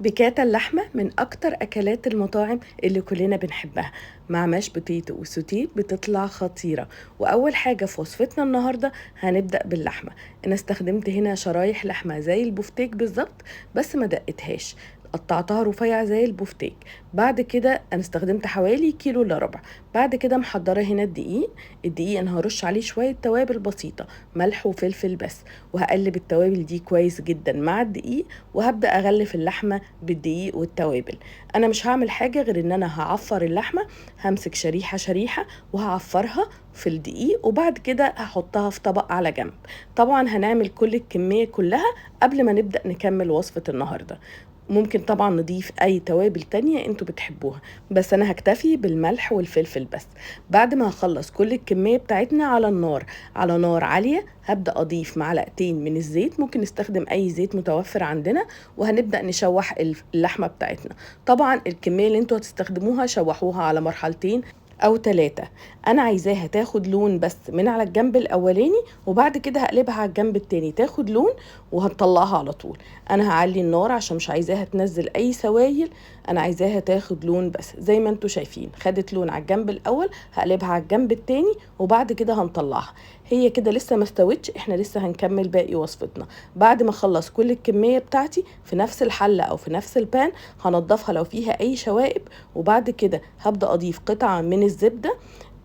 بيكاتا اللحمة من أكتر أكلات المطاعم اللي كلنا بنحبها، مع ماش بوتيتو وسوتيه بتطلع خطيرة. وأول حاجة في وصفتنا النهاردة هنبدأ باللحمة. أنا استخدمت هنا شرايح لحمة زي البفتيك بالظبط، بس ما دقتهاش، قطعتها رفيع زي البفتيك. بعد كده انا استخدمت حوالي كيلو الا ربع. بعد كده محضره هنا الدقيق انا هرش عليه شويه توابل بسيطه، ملح وفلفل بس، وهقلب التوابل دي كويس جدا مع الدقيق، وهبدا اغلف اللحمه بالدقيق والتوابل. انا مش هعمل حاجه غير ان انا هعفر اللحمه، همسك شريحه شريحه وهعفرها في الدقيق، وبعد كده هحطها في طبق على جنب. طبعا هنعمل كل الكميه كلها قبل ما نبدا نكمل وصفه النهارده. ممكن طبعا نضيف اي توابل تانية انتوا بتحبوها، بس انا هكتفي بالملح والفلفل بس. بعد ما هخلص كل الكمية بتاعتنا على النار، على نار عالية، هبدأ اضيف معلقتين من الزيت، ممكن نستخدم اي زيت متوفر عندنا، وهنبدأ نشوح اللحمة بتاعتنا. طبعا الكمية اللي انتوا هتستخدموها شوحوها على مرحلتين او 3. انا عايزاها تاخد لون بس من على الجنب الاولاني، وبعد كده هقلبها على الجنب التاني تاخد لون، وهنطلعها على طول. انا هعلي النار عشان مش عايزاها تنزل اي سوائل، انا عايزاها تاخد لون بس. زي ما انتوا شايفين خدت لون على الجنب الاول، هقلبها على الجنب التاني وبعد كده هنطلعها. هي كده لسه ما استوتش، احنا لسه هنكمل باقي وصفتنا. بعد ما اخلص كل الكمية بتاعتي في نفس الحلة او في نفس البان، هنضفها لو فيها اي شوائب، وبعد كده هبدأ اضيف قطعة من الزبدة.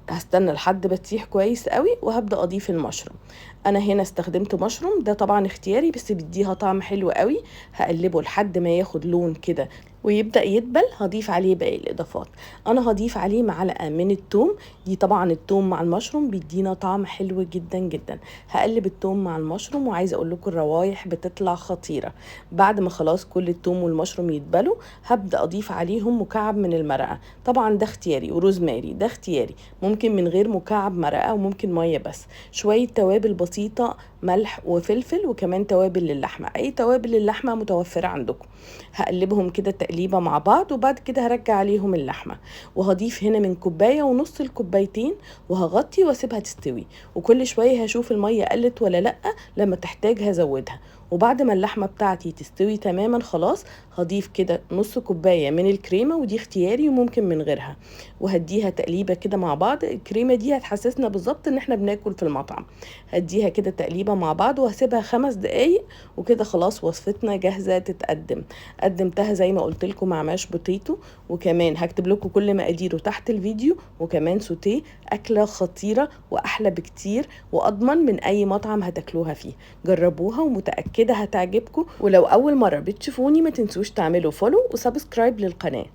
هستنى لحد ما تسيح كويس قوي، وهبدأ اضيف المشروم. انا هنا استخدمت مشروم، ده طبعا اختياري بس بيديها طعم حلو قوي. هقلبه لحد ما ياخد لون كده ويبدأ يدبل، هضيف عليه باقي الإضافات. أنا هضيف عليه معلقة من التوم، دي طبعا التوم مع المشروم بيدينا طعم حلو جدا جدا. هقلب التوم مع المشروم، وعايزة أقول لكم الروايح بتطلع خطيرة. بعد ما خلاص كل التوم والمشروم يتبلوا، هبدأ أضيف عليهم مكعب من المرقة، طبعا ده اختياري، وروزماري ده اختياري، ممكن من غير مكعب مرقة وممكن مية بس. شوية توابل بسيطة، ملح وفلفل، وكمان توابل للحمة، أي توابل للحمة متوفرة عندكم. هقلبهم كده تقليبه مع بعض، وبعد كده هرجع عليهم اللحمه، وهضيف هنا من كوبايه ونص الكوبايتين، وهغطي واسيبها تستوي. وكل شويه هشوف الميه قلت ولا لا، لما تحتاج هزودها. وبعد ما اللحمه بتاعتي تستوي تماما خلاص، هضيف كده نص كوبايه من الكريمه، ودي اختياري وممكن من غيرها، وهديها تقليبه كده مع بعض. الكريمه دي هتحسسنا بالظبط ان احنا بناكل في المطعم. هديها كده تقليبه مع بعض، وهسيبها 5 دقايق، وكده خلاص وصفتنا جاهزه تتقدم. قدمتها زي ما قلت لكم مع ماش بوتيتو، وكمان هكتب لكم كل مقاديره تحت الفيديو، وكمان سوتيه. اكله خطيره واحلى بكتير، واضمن من اي مطعم هتاكلوها فيه. جربوها ومتاكده هتعجبكم. ولو اول مره بتشوفوني ما تنسوش تعملوا فولو وسبسكرايب للقناه.